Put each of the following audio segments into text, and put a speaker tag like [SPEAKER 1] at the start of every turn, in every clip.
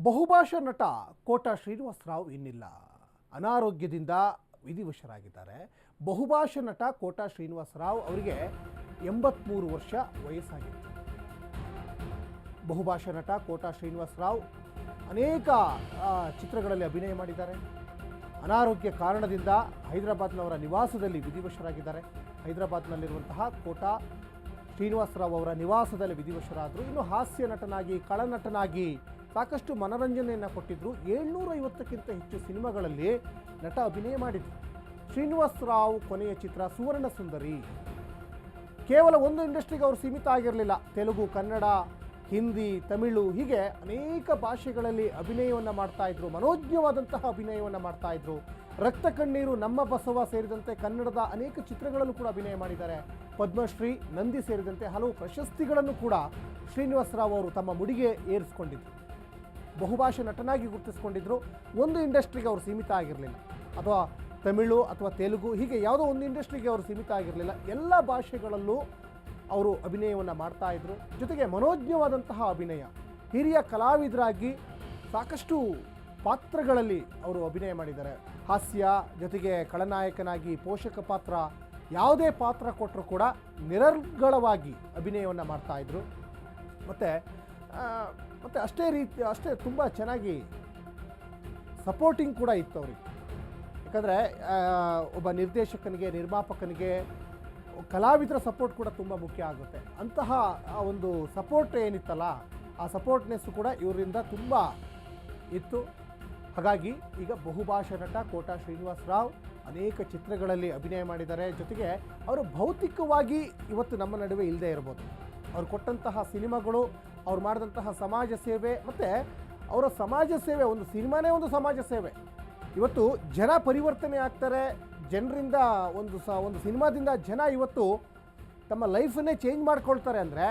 [SPEAKER 1] ಬಹುಭಾಷಾ ನಟ ಕೋಟಾ ಶ್ರೀನಿವಾಸರಾವ್ ಇನ್ನಿಲ್ಲ. ಅನಾರೋಗ್ಯದಿಂದ ವಿಧಿವಶರಾಗಿದ್ದಾರೆ. ಬಹುಭಾಷಾ ನಟ ಕೋಟಾ ಶ್ರೀನಿವಾಸರಾವ್ ಅವರಿಗೆ 83 ವರ್ಷ ವಯಸ್ಸಾಗಿತ್ತು. ಬಹುಭಾಷಾ ನಟ ಕೋಟಾ ಶ್ರೀನಿವಾಸರಾವ್ ಅನೇಕ ಚಿತ್ರಗಳಲ್ಲಿ ಅಭಿನಯ ಮಾಡಿದ್ದಾರೆ. ಅನಾರೋಗ್ಯ ಕಾರಣದಿಂದ ಹೈದರಾಬಾದ್ನವರ ನಿವಾಸದಲ್ಲಿ ವಿಧಿವಶರಾಗಿದ್ದಾರೆ. ಹೈದರಾಬಾದ್ನಲ್ಲಿರುವಂತಹ ಕೋಟಾ ಶ್ರೀನಿವಾಸರಾವ್ ಅವರ ನಿವಾಸದಲ್ಲಿ ವಿಧಿವಶರಾದರು. ಇನ್ನು ಹಾಸ್ಯ ನಟನಾಗಿ, ಕಳನಟನಾಗಿ ಸಾಕಷ್ಟು ಮನರಂಜನೆಯನ್ನು ಕೊಟ್ಟಿದ್ದರು. 750ಕ್ಕಿಂತ ಹೆಚ್ಚು ಸಿನಿಮಾಗಳಲ್ಲಿ ನಟ ಅಭಿನಯ ಮಾಡಿದರು. ಶ್ರೀನಿವಾಸರಾವ್ ಕೊನೆಯ ಚಿತ್ರ ಸುವರ್ಣ ಸುಂದರಿ. ಕೇವಲ ಒಂದು ಇಂಡಸ್ಟ್ರಿಗೆ ಅವರು ಸೀಮಿತ ಆಗಿರಲಿಲ್ಲ. ತೆಲುಗು, ಕನ್ನಡ, ಹಿಂದಿ, ತಮಿಳು ಹೀಗೆ ಅನೇಕ ಭಾಷೆಗಳಲ್ಲಿ ಅಭಿನಯವನ್ನು ಮಾಡ್ತಾಯಿದ್ರು. ಮನೋಜ್ಞವಾದಂತಹ ಅಭಿನಯವನ್ನು ಮಾಡ್ತಾಯಿದ್ರು. ರಕ್ತ ಕಣ್ಣೀರು, ನಮ್ಮ ಬಸವ ಸೇರಿದಂತೆ ಕನ್ನಡದ ಅನೇಕ ಚಿತ್ರಗಳಲ್ಲೂ ಕೂಡ ಅಭಿನಯ ಮಾಡಿದ್ದಾರೆ. ಪದ್ಮಶ್ರೀ, ನಂದಿ ಸೇರಿದಂತೆ ಹಲವು ಪ್ರಶಸ್ತಿಗಳನ್ನು ಕೂಡ ಶ್ರೀನಿವಾಸರಾವ್ ಅವರು ತಮ್ಮ ಮುಡಿಗೆ ಏರಿಸಿಕೊಂಡಿದ್ರು. ಬಹುಭಾಷಾ ನಟನಾಗಿ ಗುರುತಿಸಿಕೊಂಡಿದ್ರು. ಒಂದು ಇಂಡಸ್ಟ್ರಿಗೆ ಅವರು ಸೀಮಿತ ಆಗಿರಲಿಲ್ಲ, ಅಥವಾ ತಮಿಳು ಅಥವಾ ತೆಲುಗು ಹೀಗೆ ಯಾವುದೋ ಒಂದು ಇಂಡಸ್ಟ್ರಿಗೆ ಅವರು ಸೀಮಿತ ಆಗಿರಲಿಲ್ಲ. ಎಲ್ಲ ಭಾಷೆಗಳಲ್ಲೂ ಅವರು ಅಭಿನಯವನ್ನು ಮಾಡ್ತಾಯಿದ್ರು. ಜೊತೆಗೆ ಮನೋಜ್ಞವಾದಂತಹ ಅಭಿನಯ. ಹಿರಿಯ ಕಲಾವಿದರಾಗಿ ಸಾಕಷ್ಟು ಪಾತ್ರಗಳಲ್ಲಿ ಅವರು ಅಭಿನಯ ಮಾಡಿದ್ದಾರೆ. ಹಾಸ್ಯ ಜೊತೆಗೆ ಖಳನಾಯಕನಾಗಿ ಪೋಷಕ ಪಾತ್ರ, ಯಾವುದೇ ಪಾತ್ರ ಕೊಟ್ಟರೂ ಕೂಡ ನಿರರ್ಗಳವಾಗಿ ಅಭಿನಯವನ್ನು ಮಾಡ್ತಾಯಿದ್ರು. ಮತ್ತು ಅಷ್ಟೇ ತುಂಬ ಚೆನ್ನಾಗಿ ಸಪೋರ್ಟಿಂಗ್ ಕೂಡ ಇತ್ತು ಅವರಿಗೆ. ಯಾಕಂದರೆ ಒಬ್ಬ ನಿರ್ದೇಶಕನಿಗೆ, ನಿರ್ಮಾಪಕನಿಗೆ ಕಲಾವಿದರ ಸಪೋರ್ಟ್ ಕೂಡ ತುಂಬ ಮುಖ್ಯ ಆಗುತ್ತೆ. ಅಂತಹ ಒಂದು ಸಪೋರ್ಟ್ ಏನಿತ್ತಲ್ಲ, ಆ ಸಪೋರ್ಟ್ನೆಸ್ ಕೂಡ ಇವರಿಂದ ತುಂಬ ಇತ್ತು. ಹಾಗಾಗಿ ಈಗ ಬಹುಭಾಷಾ ನಟ ಕೋಟಾ ಶ್ರೀನಿವಾಸರಾವ್ ಅನೇಕ ಚಿತ್ರಗಳಲ್ಲಿ ಅಭಿನಯ ಮಾಡಿದ್ದಾರೆ. ಜೊತೆಗೆ ಅವರು ಭೌತಿಕವಾಗಿ ಇವತ್ತು ನಮ್ಮ ನಡುವೆ ಇಲ್ಲದೆ ಇರ್ಬೋದು. ಅವ್ರು ಕೊಟ್ಟಂತಹ ಸಿನಿಮಾಗಳು, ಅವ್ರು ಮಾಡಿದಂತಹ ಸಮಾಜ ಸೇವೆ, ಮತ್ತು ಅವರ ಸಮಾಜ ಸೇವೆ, ಒಂದು ಸಿನಿಮಾನೇ ಒಂದು ಸಮಾಜ ಸೇವೆ. ಇವತ್ತು ಜನ ಪರಿವರ್ತನೆ ಆಗ್ತಾರೆ. ಜನರಿಂದ ಒಂದು ಸಿನಿಮಾದಿಂದ ಜನ ಇವತ್ತು ತಮ್ಮ ಲೈಫನ್ನೇ ಚೇಂಜ್ ಮಾಡ್ಕೊಳ್ತಾರೆ ಅಂದರೆ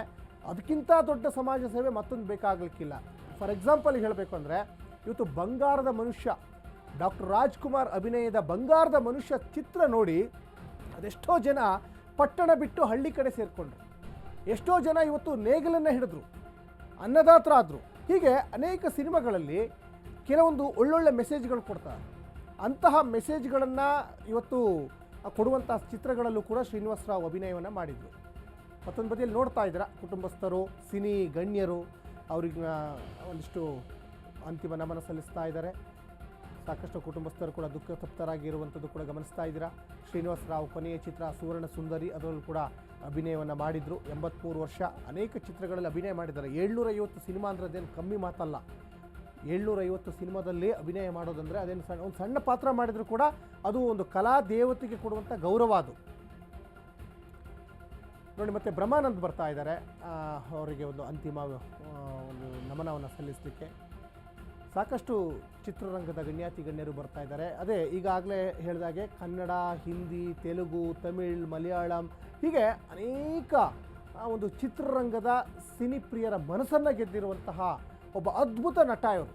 [SPEAKER 1] ಅದಕ್ಕಿಂತ ದೊಡ್ಡ ಸಮಾಜ ಸೇವೆ ಮತ್ತೊಂದು ಬೇಕಾಗಲಿಕ್ಕಿಲ್ಲ. ಫಾರ್ ಎಕ್ಸಾಂಪಲ್ ಹೇಳಬೇಕು ಅಂದರೆ, ಇವತ್ತು ಬಂಗಾರದ ಮನುಷ್ಯ, ಡಾಕ್ಟರ್ ರಾಜ್ಕುಮಾರ್ ಅಭಿನಯದ ಬಂಗಾರದ ಮನುಷ್ಯ ಚಿತ್ರ ನೋಡಿ ಅದೆಷ್ಟೋ ಜನ ಪಟ್ಟಣ ಬಿಟ್ಟು ಹಳ್ಳಿ ಕಡೆ ಸೇರಿಕೊಂಡ್ರು. ಎಷ್ಟೋ ಜನ ಇವತ್ತು ನೇಗಿಲನ್ನು ಹಿಡಿದ್ರು, ಅನ್ನದಾತರ ಆದರು. ಹೀಗೆ ಅನೇಕ ಸಿನಿಮಾಗಳಲ್ಲಿ ಕೆಲವೊಂದು ಒಳ್ಳೊಳ್ಳೆ ಮೆಸೇಜ್ಗಳು ಕೊಡ್ತಾರೆ. ಅಂತಹ ಮೆಸೇಜ್ಗಳನ್ನು ಇವತ್ತು ಕೊಡುವಂಥ ಚಿತ್ರಗಳಲ್ಲೂ ಕೂಡ ಶ್ರೀನಿವಾಸರಾವ್ ಅಭಿನಯವನ್ನು ಮಾಡಿದರು. ಮತ್ತೊಂದು ಬದಿಯಲ್ಲಿ ನೋಡ್ತಾ ಇದ್ದೀರಾ, ಕುಟುಂಬಸ್ಥರು, ಸಿನಿ ಗಣ್ಯರು ಅವ್ರಿಗೆ ಒಂದಿಷ್ಟು ಅಂತಿಮ ನಮನ ಸಲ್ಲಿಸ್ತಾ ಇದ್ದಾರೆ. ಸಾಕಷ್ಟು ಕುಟುಂಬಸ್ಥರು ಕೂಡ ದುಃಖ ತಪ್ತರಾಗಿರುವಂಥದ್ದು ಕೂಡ ಗಮನಿಸ್ತಾ ಇದ್ದೀರಾ. ಶ್ರೀನಿವಾಸರಾವ್ ಕೊನೆಯ ಚಿತ್ರ ಸುವರ್ಣ ಸುಂದರಿ, ಅದರಲ್ಲೂ ಕೂಡ ಅಭಿನಯವನ್ನು ಮಾಡಿದರು. 83 ವರ್ಷ, ಅನೇಕ ಚಿತ್ರಗಳಲ್ಲಿ ಅಭಿನಯ ಮಾಡಿದ್ದಾರೆ. 750 ಸಿನಿಮಾ ಅಂದರೆ ಅದೇನು ಕಮ್ಮಿ ಮಾತಲ್ಲ. 750 ಸಿನಿಮಾದಲ್ಲಿ ಅಭಿನಯ ಮಾಡೋದಂದರೆ ಅದೇನು ಒಂದು ಸಣ್ಣ ಪಾತ್ರ ಮಾಡಿದರೂ ಕೂಡ ಅದು ಒಂದು ಕಲಾ ದೇವತೆಗೆ ಕೊಡುವಂಥ ಗೌರವ ಅದು. ನೋಡಿ, ಮತ್ತು ಬ್ರಹ್ಮಾನಂದ್ ಬರ್ತಾ ಇದ್ದಾರೆ ಅವರಿಗೆ ಒಂದು ಅಂತಿಮ ಒಂದು ನಮನವನ್ನು ಸಲ್ಲಿಸಲಿಕ್ಕೆ. ಸಾಕಷ್ಟು ಚಿತ್ರರಂಗದ ಗಣ್ಯರು ಬರ್ತಾ ಇದ್ದಾರೆ. ಅದೇ ಈಗಾಗಲೇ ಹೇಳಿದಾಗೆ ಕನ್ನಡ, ಹಿಂದಿ, ತೆಲುಗು, ತಮಿಳ್, ಮಲಯಾಳಂ ಹೀಗೆ ಅನೇಕ ಒಂದು ಚಿತ್ರರಂಗದ ಸಿನಿಪ್ರಿಯರ ಮನಸ್ಸನ್ನು ಗೆದ್ದಿರುವಂತಹ ಒಬ್ಬ ಅದ್ಭುತ ನಟ ಇವರು.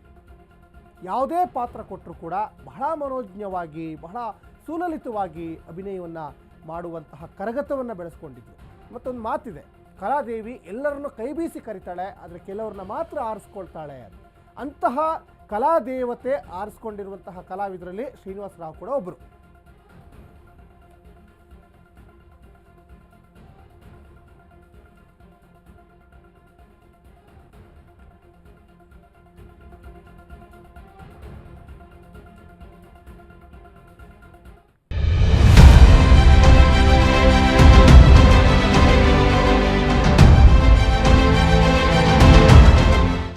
[SPEAKER 1] ಯಾವುದೇ ಪಾತ್ರ ಕೊಟ್ಟರೂ ಕೂಡ ಬಹಳ ಮನೋಜ್ಞವಾಗಿ, ಬಹಳ ಸುಲಲಿತವಾಗಿ ಅಭಿನಯವನ್ನು ಮಾಡುವಂತಹ ಕರಗತವನ್ನು ಬೆಳೆಸ್ಕೊಂಡಿದ್ರು. ಮತ್ತೊಂದು ಮಾತಿದೆ, ಕಲಾದೇವಿ ಎಲ್ಲರನ್ನು ಕೈ ಬೀಸಿ ಕರಿತಾಳೆ, ಆದರೆ ಕೆಲವ್ರನ್ನ ಮಾತ್ರ ಆರಿಸ್ಕೊಳ್ತಾಳೆ. ಅಂತಹ ಕಲಾದೇವತೆ ಆರಿಸ್ಕೊಂಡಿರುವಂತಹ ಕಲಾವಿದರಲ್ಲಿ ಶ್ರೀನಿವಾಸರಾವ್ ಕೂಡ ಒಬ್ಬರು.